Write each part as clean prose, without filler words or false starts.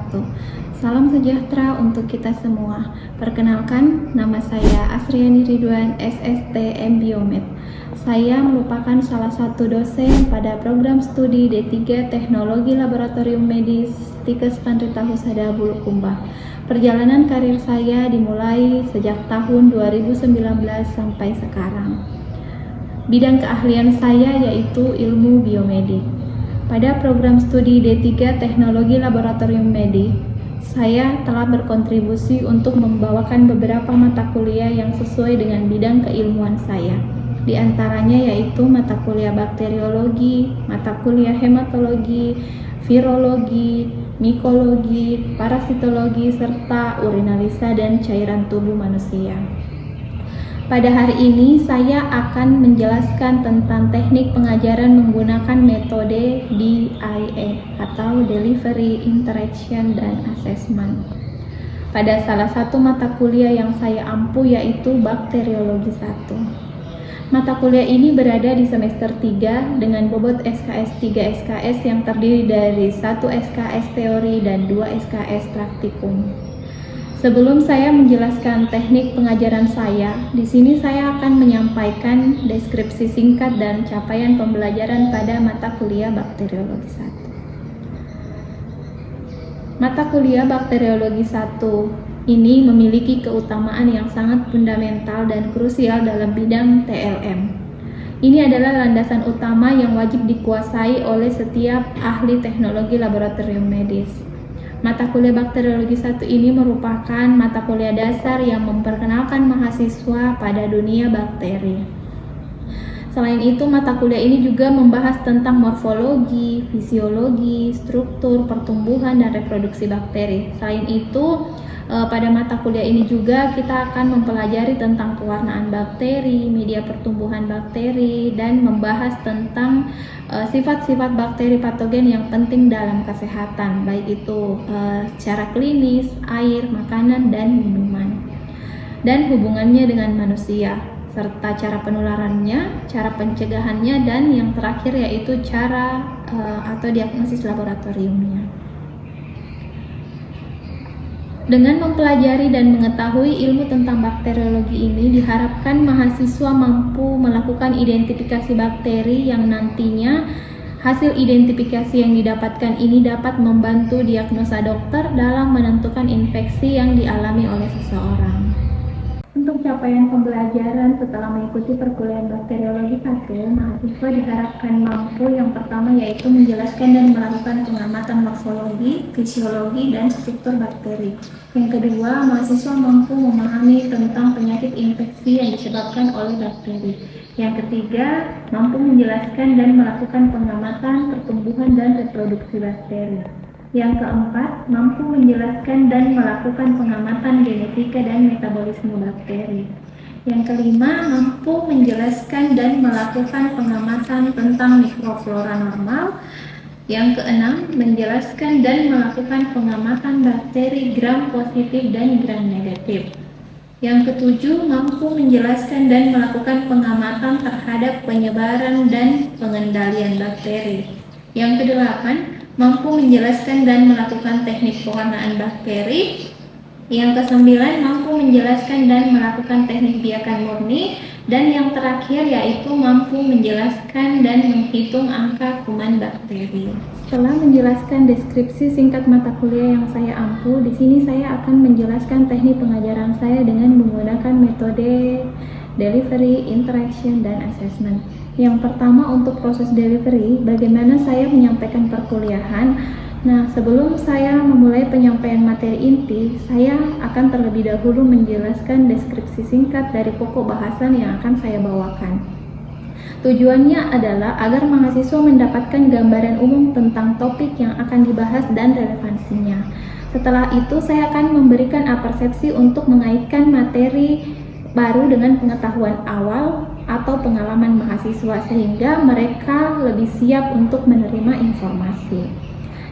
wabarakatuh. Salam sejahtera untuk kita semua. Perkenalkan, nama saya Asriani Ridwan, SST M.Biomed. Saya merupakan salah satu dosen pada program studi D3 Teknologi Laboratorium Medis Tikes Pandrita Husada Bulukumba. Perjalanan karir saya dimulai sejak tahun 2019 sampai sekarang. Bidang keahlian saya yaitu ilmu biomedik. Pada program studi D3 Teknologi Laboratorium Medik, saya telah berkontribusi untuk membawakan beberapa mata kuliah yang sesuai dengan bidang keilmuan saya. Di antaranya yaitu mata kuliah bakteriologi, mata kuliah hematologi, virologi, mikologi, parasitologi, serta urinalisa dan cairan tubuh manusia. Pada hari ini saya akan menjelaskan tentang teknik pengajaran menggunakan metode DIA atau Delivery, Interaction, dan Assessment. Pada salah satu mata kuliah yang saya ampu yaitu bakteriologi 1. Mata kuliah ini berada di semester 3 dengan bobot SKS 3 SKS yang terdiri dari 1 SKS teori dan 2 SKS praktikum. Sebelum saya menjelaskan teknik pengajaran saya, di sini saya akan menyampaikan deskripsi singkat dan capaian pembelajaran pada mata kuliah bakteriologi 1. Mata kuliah bakteriologi 1 ini memiliki keutamaan yang sangat fundamental dan krusial dalam bidang TLM. Ini adalah landasan utama yang wajib dikuasai oleh setiap ahli teknologi laboratorium medis. Mata kuliah bakteriologi 1 ini merupakan mata kuliah dasar yang memperkenalkan mahasiswa pada dunia bakteri. Selain itu, mata kuliah ini juga membahas tentang morfologi, fisiologi, struktur, pertumbuhan, dan reproduksi bakteri. Selain itu, pada mata kuliah ini juga kita akan mempelajari tentang pewarnaan bakteri, media pertumbuhan bakteri, dan membahas tentang sifat-sifat bakteri patogen yang penting dalam kesehatan, baik itu secara klinis, air, makanan, dan minuman, dan hubungannya dengan manusia, serta cara penularannya, cara pencegahannya, dan yang terakhir yaitu cara atau diagnosis laboratoriumnya. Dengan mempelajari dan mengetahui ilmu tentang bakteriologi ini, diharapkan mahasiswa mampu melakukan identifikasi bakteri yang nantinya hasil identifikasi yang didapatkan ini dapat membantu diagnosa dokter dalam menentukan infeksi yang dialami oleh seseorang. Untuk capaian pembelajaran setelah mengikuti perkuliahan bakteriologi 1, mahasiswa diharapkan mampu yang pertama yaitu menjelaskan dan melakukan pengamatan morfologi, fisiologi, dan struktur bakteri. Yang kedua, mahasiswa mampu memahami tentang penyakit infeksi yang disebabkan oleh bakteri. Yang ketiga, mampu menjelaskan dan melakukan pengamatan pertumbuhan dan reproduksi bakteri. Yang keempat, mampu menjelaskan dan melakukan pengamatan genetika dan metabolisme bakteri. Yang kelima, mampu menjelaskan dan melakukan pengamatan tentang mikroflora normal. Yang keenam, menjelaskan dan melakukan pengamatan bakteri gram positif dan gram negatif. Yang ketujuh, mampu menjelaskan dan melakukan pengamatan terhadap penyebaran dan pengendalian bakteri. Yang kedelapan, mampu menjelaskan dan melakukan teknik pewarnaan bakteri. Yang kesembilan, mampu menjelaskan dan melakukan teknik biakan murni. Dan yang terakhir yaitu mampu menjelaskan dan menghitung angka kuman bakteri. Setelah menjelaskan deskripsi singkat mata kuliah yang saya ampu, di sini saya akan menjelaskan teknik pengajaran saya dengan menggunakan metode Delivery, Interaction, dan Assessment. Yang pertama, untuk proses delivery, bagaimana saya menyampaikan perkuliahan. Nah, sebelum saya memulai penyampaian materi inti, saya akan terlebih dahulu menjelaskan deskripsi singkat dari pokok bahasan yang akan saya bawakan. Tujuannya adalah agar mahasiswa mendapatkan gambaran umum tentang topik yang akan dibahas dan relevansinya. Setelah itu, saya akan memberikan persepsi untuk mengaitkan materi baru dengan pengetahuan awal atau pengalaman mahasiswa sehingga mereka lebih siap untuk menerima informasi.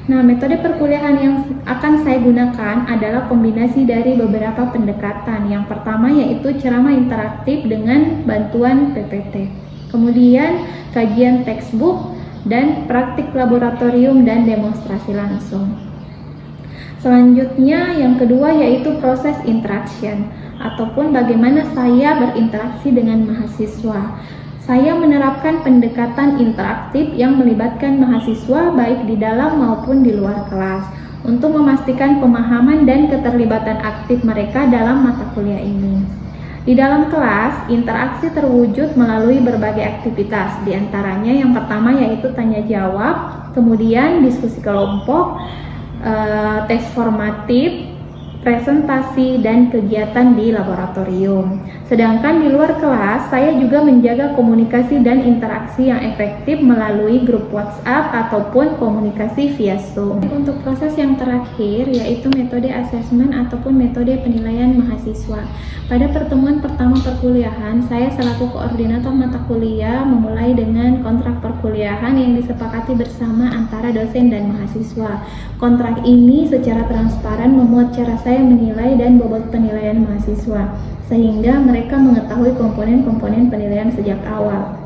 Nah, metode perkuliahan yang akan saya gunakan adalah kombinasi dari beberapa pendekatan. Yang pertama yaitu ceramah interaktif dengan bantuan PPT. Kemudian kajian textbook dan praktik laboratorium dan demonstrasi langsung. Selanjutnya yang kedua yaitu proses interaction ataupun bagaimana saya berinteraksi dengan mahasiswa. Saya menerapkan pendekatan interaktif yang melibatkan mahasiswa baik di dalam maupun di luar kelas untuk memastikan pemahaman dan keterlibatan aktif mereka dalam mata kuliah ini. Di dalam kelas, interaksi terwujud melalui berbagai aktivitas, di antaranya yang pertama yaitu tanya jawab, kemudian diskusi kelompok, tes formatif, presentasi, dan kegiatan di laboratorium. Sedangkan di luar kelas, saya juga menjaga komunikasi dan interaksi yang efektif melalui grup WhatsApp ataupun komunikasi via Zoom. Untuk proses yang terakhir, yaitu metode asesmen ataupun metode penilaian mahasiswa. Pada pertemuan pertama perkuliahan, saya selaku koordinator mata kuliah memulai dengan kontrak perkuliahan yang disepakati bersama antara dosen dan mahasiswa. Kontrak ini secara transparan memuat cara saya menilai dan bobot penilaian mahasiswa, sehingga mereka mengetahui komponen-komponen penilaian sejak awal.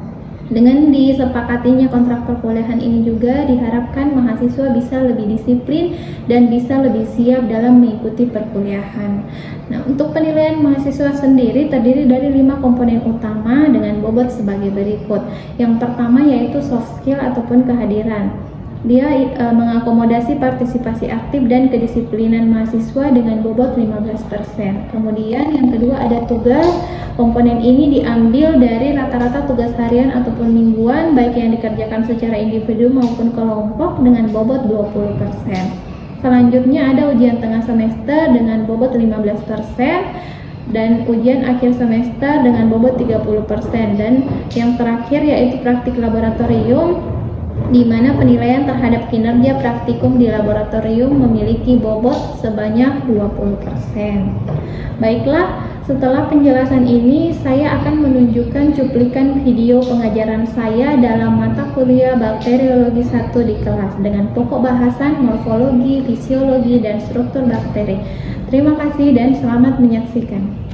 Dengan disepakatinya kontrak perkuliahan ini juga diharapkan mahasiswa bisa lebih disiplin dan bisa lebih siap dalam mengikuti perkuliahan. Nah, untuk penilaian mahasiswa sendiri terdiri dari 5 komponen utama dengan bobot sebagai berikut. Yang pertama yaitu soft skill ataupun kehadiran. Dia mengakomodasi partisipasi aktif dan kedisiplinan mahasiswa dengan bobot 15%. Kemudian yang kedua ada tugas. Komponen ini diambil dari rata-rata tugas harian ataupun mingguan baik yang dikerjakan secara individu maupun kelompok dengan bobot 20%. Selanjutnya ada ujian tengah semester dengan bobot 15% dan ujian akhir semester dengan bobot 30%. Dan yang terakhir yaitu praktik laboratorium, di mana penilaian terhadap kinerja praktikum di laboratorium memiliki bobot sebanyak 20%. Baiklah, setelah penjelasan ini saya akan menunjukkan cuplikan video pengajaran saya dalam mata kuliah Bakteriologi 1 di kelas dengan pokok bahasan morfologi, fisiologi, dan struktur bakteri. Terima kasih dan selamat menyaksikan.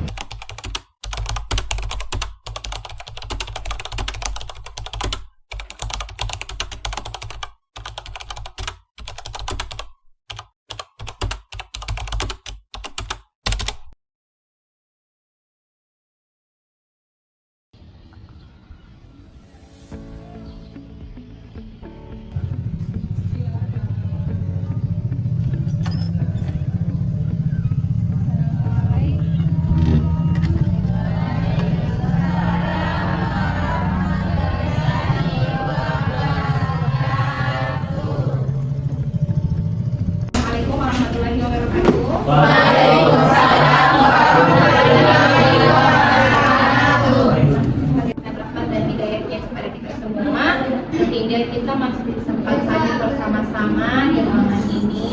Sehingga kita masih kesempatan bersama-sama di ruangan ini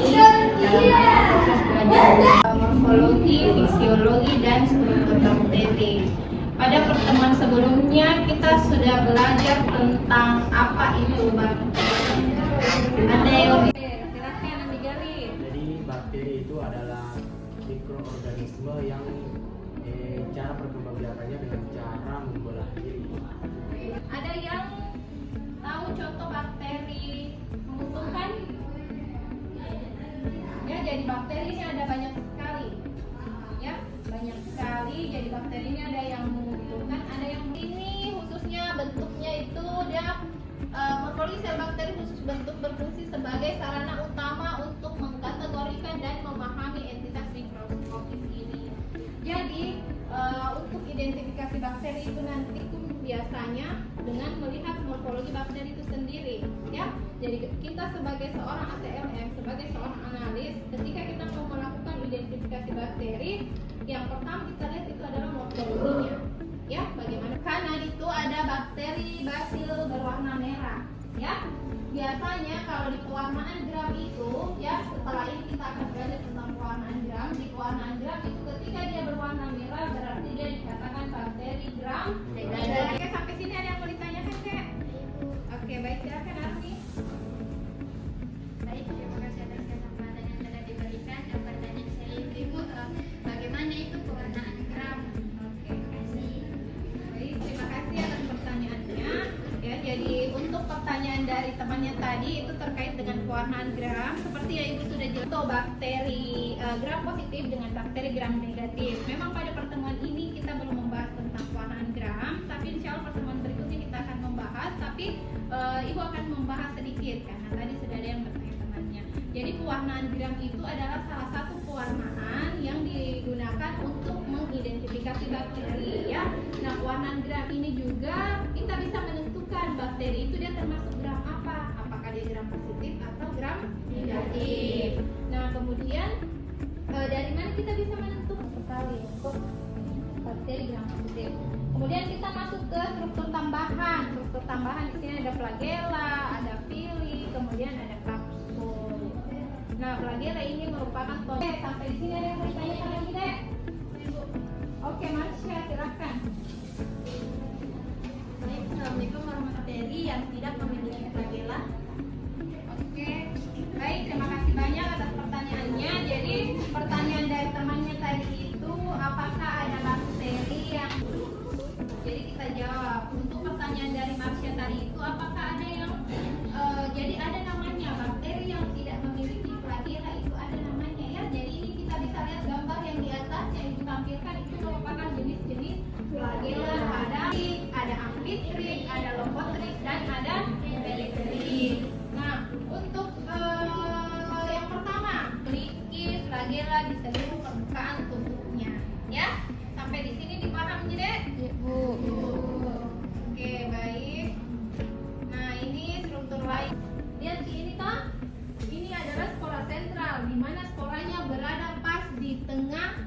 dalam proses belajar morfologi, fisiologi, dan struktur bakteri. Pada pertemuan sebelumnya kita sudah belajar tentang apa itu bakteri. Ada yang silakan digali. Jadi bakteri itu adalah mikroorganisme yang cara perkembangbiakannya dengan cara membelah diri. Ada yang tahu contoh bakteri menguntungkan? Ya, jadi bakteri ini ada banyak sekali. Ya, banyak sekali. Jadi bakteri ini ada yang menguntungkan, ada yang ini khususnya bentuknya itu dia morfologi sel bakteri khusus bentuk berfungsi sebagai sarana utama untuk mengkategorikan dan memahami entitas mikroskopis ini. Jadi untuk identifikasi bakteri itu nanti biasanya dengan melihat morfologi bakteri itu sendiri, ya. Jadi kita sebagai seorang ATLM, sebagai seorang analis, ketika kita mau melakukan identifikasi bakteri, yang pertama kita lihat itu adalah morfologinya, ya. Bagaimana? Karena itu ada bakteri basil berwarna merah, ya. Biasanya kalau di pewarnaan gram itu, ya, setelah ini kita akan belajar tentang pewarnaan gram. Di pewarnaan gram itu ketika dia berwarna merah berarti dia dikatakan bakteri gram. Oke, sampai sini ada yang mau ditanyakan, Kak? Oke, baik, silakan Arfi. Baik, terima kasih atas kesempatan yang telah diberikan. Dan pertanyaan saya yang berikut, bagaimana itu pewarnaan gram? Oke, baik, terima kasih atas pertanyaannya. Ya, jadi untuk pertanyaan dari teman-temannya tadi itu terkait dengan pewarnaan gram. Seperti yang Ibu sudah jelaskan, bakteri gram positif dengan bakteri gram negatif. Memang pada pertemuan ini kita belum membahas tentang pewarnaan gram, tapi insya Allah pertemuan berikutnya kita akan membahas. Tapi Ibu akan membahas sedikit karena tadi sudah ada yang bertanya temannya. Jadi pewarnaan gram itu adalah salah satu pewarnaan yang digunakan untuk mengidentifikasi bakteri ya. Nah, pewarnaan gram ini juga kita bisa menentukan bakteri itu dia termasuk gram apa, apakah dia gram positif atau gram negatif. Nah, kemudian dari mana kita bisa menentukan sekali untuk bakteri gram positif. Kemudian kita masuk ke struktur tambahan. Struktur tambahan di sini ada flagella, ada pili, kemudian ada kapsul. Nah, flagella ini merupakan sampai di sini ada yang bertanya lagi, Dek? Oke, Marsha, silakan. Assalamualaikum warahmatullahi yang tidak memiliki flagella. Oke, baik, terima kasih banyak atas pertanyaannya. Jadi pertanyaan dari temannya tadi itu apakah ada bakteri yang, jadi kita jawab. Untuk pertanyaan dari Marsha tadi itu apakah ada yang jadi ada namanya bakteri yang tidak memiliki flagella, itu ada namanya ya. Jadi ini kita bisa lihat gambar yang di atas yang ditampilkan itu merupakan jenis-jenis flagella. Ada amfitrit, ada lophotrit, dan ada beletrit. Nah, untuk yang pertama, memiliki flagella di seluruh permukaan tubuhnya. Ya, sampai di sini dipahami, Dek? Ya, Bu. Oke, baik. Nah, ini struktur lain. Lihat ini toh. Ini adalah spora sentral, di mana sporanya berada pas di tengah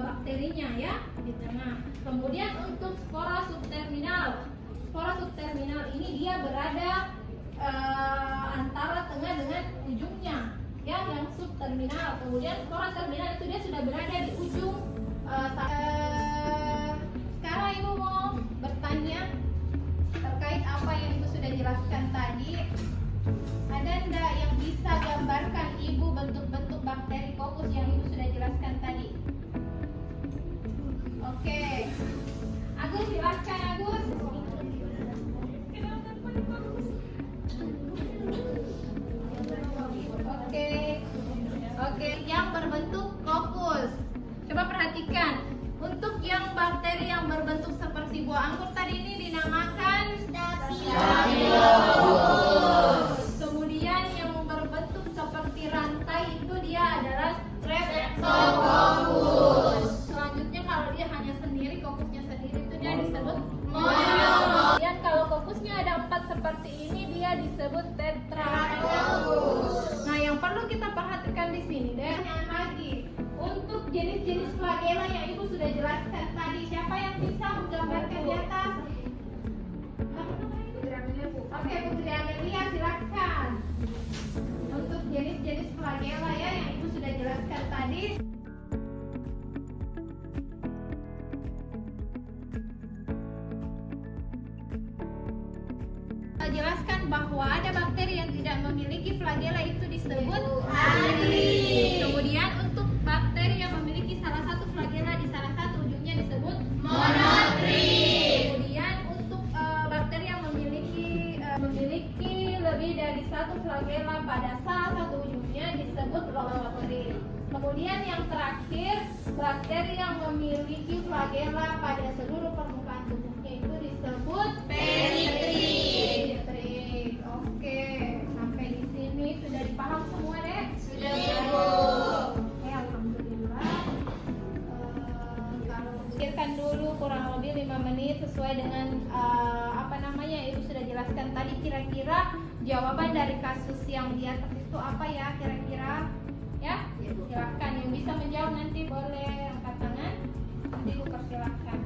bakterinya ya, di tengah. Kemudian untuk spora subterminal ini dia berada antara tengah dengan ujungnya ya, yang subterminal. Kemudian spora terminal itu dia sudah berada di ujung. Sekarang Ibu mau bertanya terkait apa yang Ibu sudah jelaskan tadi. Ada enggak yang bisa gambarkan Ibu bentuk-bentuk bakteri kokus yang Ibu sudah jelaskan tadi? Oke, Agus silakan Agus. Oke, yang berbentuk kokus. Coba perhatikan. Untuk yang bakteri yang berbentuk seperti buah anggur tadi ini dinamakan Staphylococcus. Kemudian yang berbentuk seperti rantai itu dia adalah Streptococcus. Selanjutnya kalau dia hanya sendiri, kokusnya sendiri itu dia disebut monococcus. Kemudian kalau kokusnya ada 4 seperti ini dia disebut tetracoccus. Nah, yang perlu kita perhatikan di sini dan yang lagi untuk jenis-jenis flagella yang Ibu sudah jelaskan tadi, siapa yang bisa menggambarkan di atas? Oke, Putri Amelia silakan. Untuk jenis-jenis flagella ya yang Ibu sudah jelaskan tadi. Jelaskan bahwa ada bakteri yang tidak memiliki flagella itu disebut anidrid. Kemudian untuk bakteri yang memiliki salah satu flagella di salah satu ujungnya disebut monotrid. Kemudian untuk bakteri yang memiliki lebih dari satu flagella pada salah satu ujungnya disebut lophotrid. Kemudian yang terakhir, bakteri yang memiliki flagella pada seluruh permukaan tubuhnya itu disebut peritrid. Oke, sampai di sini sudah dipaham semua, Dek? Sudah, Bu. Oke, alhamdulillah. Kalau pikirkan dulu kurang lebih 5 menit sesuai dengan Ibu sudah jelaskan tadi, kira-kira jawaban dari kasus yang di atas itu apa ya kira-kira? Ya, silakan yang bisa menjawab nanti boleh angkat tangan. Nanti Ibu persilahkan.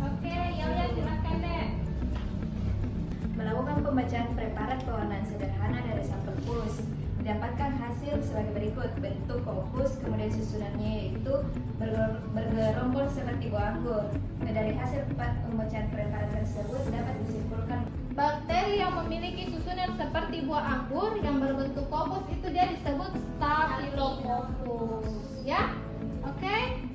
Oke, ya silakan deh. Melakukan pembacaan preparat pewarnaan sederhana dari sampel pus, didapatkan hasil sebagai berikut. Bentuk kokus, kemudian susunannya yaitu bergerombol seperti buah anggur. Dari hasil pembacaan preparat tersebut dapat disimpulkan bakteri yang memiliki susunan seperti buah anggur yang berbentuk kokus itu dia disebut Staphylococcus. Ya, oke?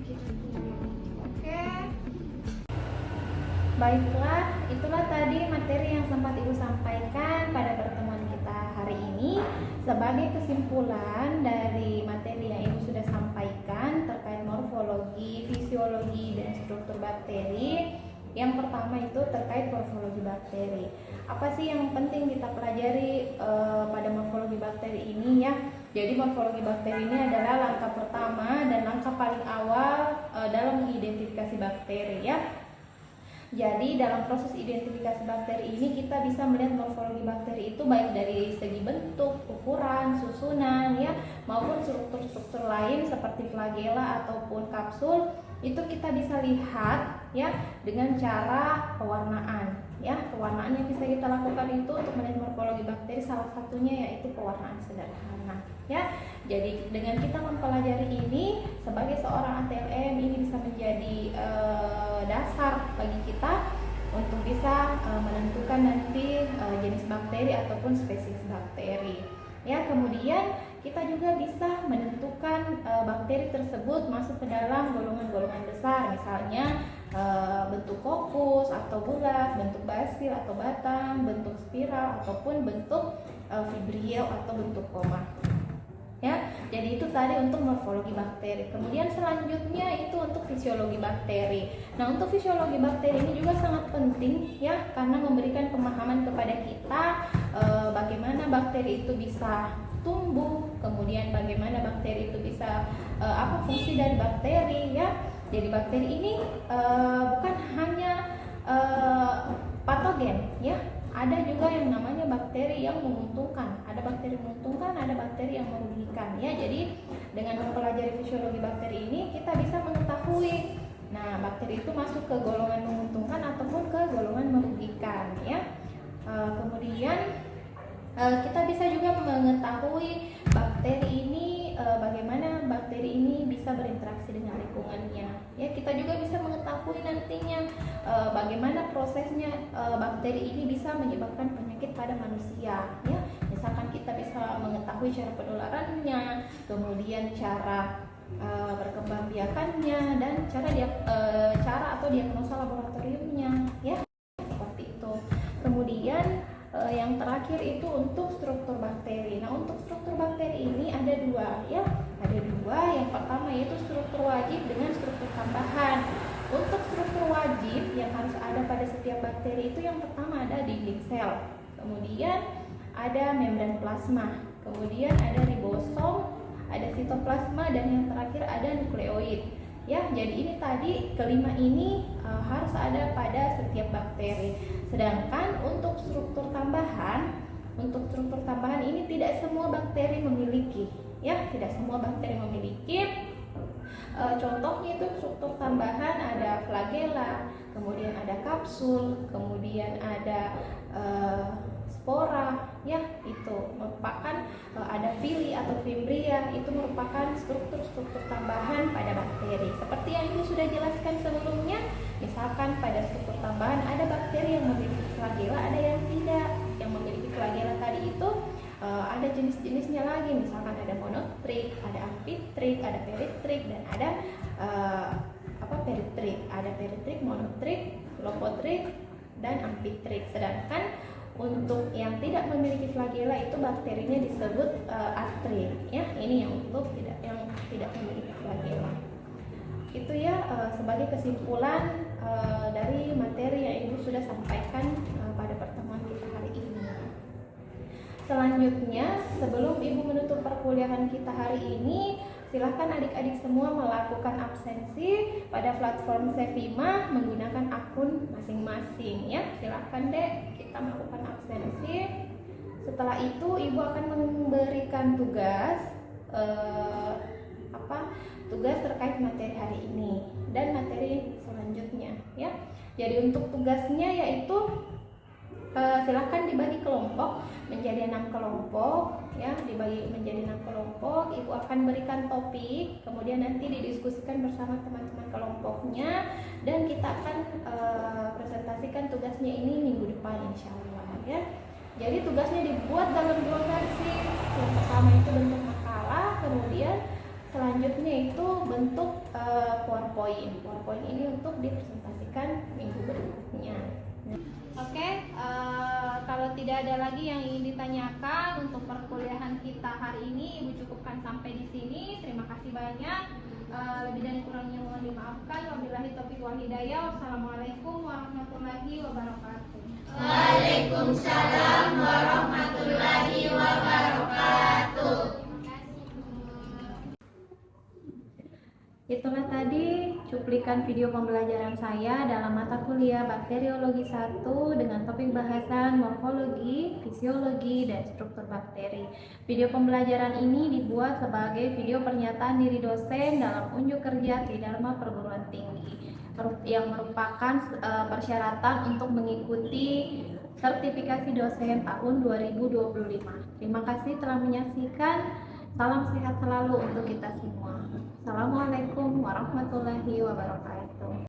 Baiklah, itulah tadi materi yang sempat Ibu sampaikan pada pertemuan kita hari ini. Sebagai kesimpulan dari materi yang Ibu sudah sampaikan terkait morfologi, fisiologi, dan struktur bakteri, yang pertama itu terkait morfologi bakteri. Apa sih yang penting kita pelajari pada morfologi bakteri ini ya? Jadi morfologi bakteri ini adalah langkah pertama dan langkah paling awal dalam mengidentifikasi bakteri ya. Jadi dalam proses identifikasi bakteri ini kita bisa melihat morfologi bakteri itu baik dari segi bentuk, ukuran, susunan ya, maupun struktur-struktur lain seperti flagela ataupun kapsul. Itu kita bisa lihat ya dengan cara pewarnaan ya. Pewarnaan yang bisa kita lakukan itu untuk melihat morfologi bakteri salah satunya yaitu pewarnaan sederhana ya. Jadi dengan kita mempelajari ini sebagai seorang ATLM ini bisa menjadi dasar bagi kita untuk bisa menentukan nanti jenis bakteri ataupun spesies bakteri ya. Kemudian kita juga bisa menentukan bakteri tersebut masuk ke dalam golongan-golongan besar, misalnya bentuk kokus atau bulat, bentuk basil atau batang, bentuk spiral ataupun bentuk fibril atau bentuk koma ya. Jadi itu tadi untuk morfologi bakteri. Kemudian selanjutnya itu untuk fisiologi bakteri. Nah, untuk fisiologi bakteri ini juga sangat penting ya, karena memberikan pemahaman kepada kita bagaimana bakteri itu bisa tumbuh, kemudian bagaimana bakteri itu bisa apa fungsi dari bakteri ya. Jadi bakteri ini bukan hanya patogen ya, ada juga yang namanya bakteri yang menguntungkan. Ada bakteri menguntungkan, ada bakteri yang merugikan ya. Jadi dengan mempelajari fisiologi bakteri ini kita bisa mengetahui nah bakteri itu masuk ke golongan menguntungkan ataupun ke golongan merugikan ya. Kemudian kita bisa juga mengetahui bakteri ini bagaimana bakteri ini bisa berinteraksi dengan lingkungannya ya. Kita juga bisa mengetahui nantinya bagaimana prosesnya bakteri ini bisa menyebabkan penyakit pada manusia ya. Misalkan kita bisa mengetahui cara penularannya, kemudian cara berkembangbiakannya, dan cara atau diagnosa laboratoriumnya ya, seperti itu. Kemudian yang terakhir itu untuk struktur bakteri. Nah, untuk struktur bakteri ini ada dua ya. Ada dua. Yang pertama yaitu struktur wajib dengan struktur tambahan. Untuk struktur wajib yang harus ada pada setiap bakteri itu yang pertama ada dinding sel. Kemudian ada membran plasma. Kemudian ada ribosom, ada sitoplasma, dan yang terakhir ada nukleoid. Ya, jadi ini tadi kelima ini harus ada pada setiap bakteri. Sedangkan untuk struktur tambahan ini tidak semua bakteri memiliki. Ya, tidak semua bakteri memiliki. Contohnya itu struktur tambahan ada flagela, kemudian ada kapsul, kemudian ada spora, ya itu merupakan ada fili atau fimbria, itu merupakan struktur-struktur tambahan pada bakteri. Seperti yang Ibu sudah jelaskan sebelumnya, misalkan pada struktur tambahan ada bakteri yang memiliki flagela, ada yang tidak. Yang memiliki flagela tadi itu ada jenis-jenisnya lagi, misalkan ada monotrik, ada ampitrik, ada peritrik, dan ada peritrik. Ada peritrik, monotrik, lopotrik, dan ampitrik. Sedangkan untuk yang tidak memiliki flagela itu bakterinya disebut atrik, ya. Ini yang untuk yang tidak memiliki flagela. Itu ya sebagai kesimpulan dari materi yang Ibu sudah sampaikan pada pertemuan kita hari ini. Selanjutnya, sebelum Ibu menutup perkuliahan kita hari ini, silahkan adik-adik semua melakukan absensi pada platform Sevima menggunakan akun masing-masing, ya. Silahkan deh kita melakukan absensi. Setelah itu Ibu akan memberikan tugas tugas terkait materi hari ini dan materi selanjutnya, ya. Jadi untuk tugasnya yaitu silahkan dibagi kelompok menjadi 6 kelompok, ya. Dibagi menjadi 6 kelompok. Ibu akan berikan topik, kemudian nanti didiskusikan bersama teman-teman kelompoknya, dan kita akan presentasikan tugasnya ini minggu depan insya Allah, ya. Jadi tugasnya dibuat dalam 2 versi. Yang pertama itu bentuk makalah, kemudian selanjutnya itu bentuk PowerPoint. PowerPoint ini untuk dipresentasikan minggu berikutnya. Oke, kalau tidak ada lagi yang ingin ditanyakan untuk perkuliahan kita hari ini, Ibu cukupkan sampai di sini. Terima kasih banyak. Lebih dan kurangnya mohon dimaafkan. Wabillahi taufiq wal hidayah. Wassalamualaikum warahmatullahi wabarakatuh. Waalaikumsalam warahmatullahi wabarakatuh. Itulah tadi cuplikan video pembelajaran saya dalam mata kuliah Bakteriologi 1 dengan topik bahasan morfologi, fisiologi, dan struktur bakteri. Video pembelajaran ini dibuat sebagai video pernyataan diri dosen dalam unjuk kerja Tridharma Perguruan Tinggi yang merupakan persyaratan untuk mengikuti sertifikasi dosen tahun 2025. Terima kasih telah menyaksikan. Salam sehat selalu untuk kita semua. Assalamualaikum warahmatullahi wabarakatuh.